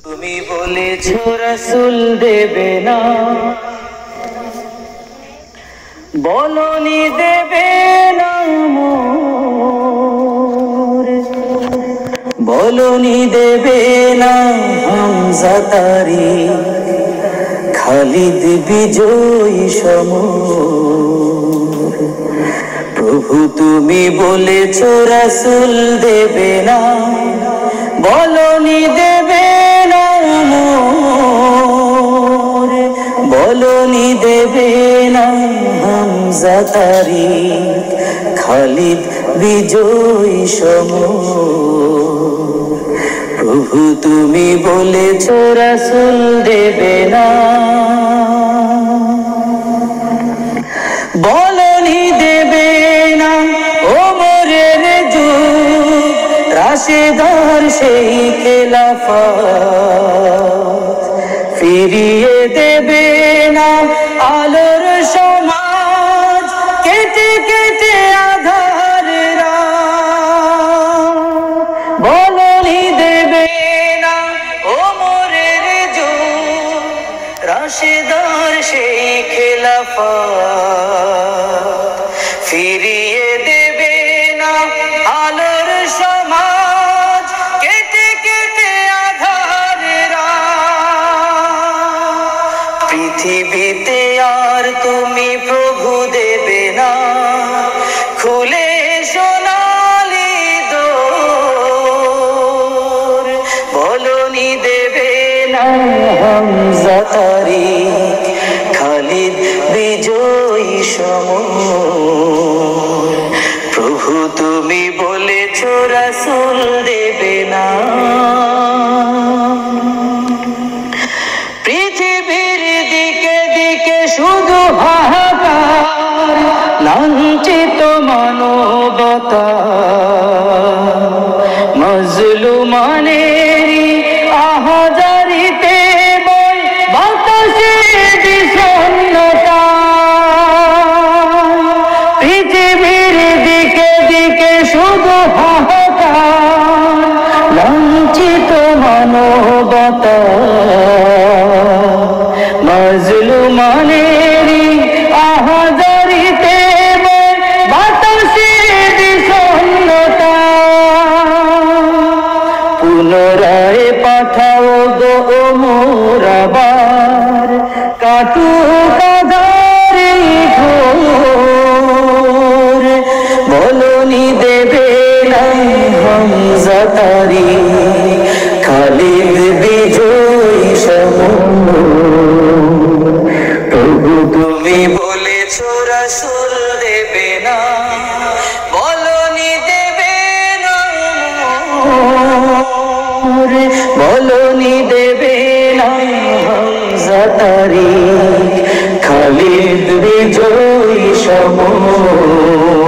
তুমি বলেছো রাসূল দেবে না, বলনি দেবে না মোর, বলনি দেবে না হামজা তারিক, খালিদ বিজয়ী সমর। প্রভু তুমি বলেছো রাসূল দেবে না, বলনি দেবে না মোর, বলনি দেবে না হামজা তারিক, খালিদ বিজয়ী সমর। প্রভু তুমি বলেছো রাসূল দেবে না, বলনি দেবে না ওমরের যুগ, রাশেদার সেই খেলাফত, ফিরিয়ে দেবে না আলোর সমাজ, কেটে কেটে আধার রাত। বলনি দেবে না ওমরের যুগ, রাশেদার সেই খেলাফত, ফিরিয়ে দেবে না আলোর সমাজ, কেটে কেটে আধার রাত। পৃথিবীতে আর তুমি প্রভু দেবে না, খুলে সোনালি দোর, বলনি দেবে না হামজা তারিক, খালিদ বিজয়ী সমর। প্রভু তুমি বলেছো রাসূল দেবে না, পৃথিবীর দিকে দিকে শুধু হাহাকার, লাঞ্ছিত মানবতা, মজলুমানেরই আহাজারিতে বয় বাতাসে বিষণ্ণতা। পৃথিবীর দিকে দিকে শুধু হাহাকার, লাঞ্ছিত মানবতা, মজলুমানেরই আহাজারিতে বয় বাতাসে বিষণ্ণতা। পুনরায় পাঠাও গো মোর আবার, কাটুক আঁধারে ঘোর, বলনি দেবে না হামজা তারিক, খালিদ বিজয়ী সমর। প্রভু তুমি বলেছো রাসূল দেবে না, বলনি দেবে না মোর, বলনি দেবে না হামজা তারিক, খালিদ বিজয়ী সমর।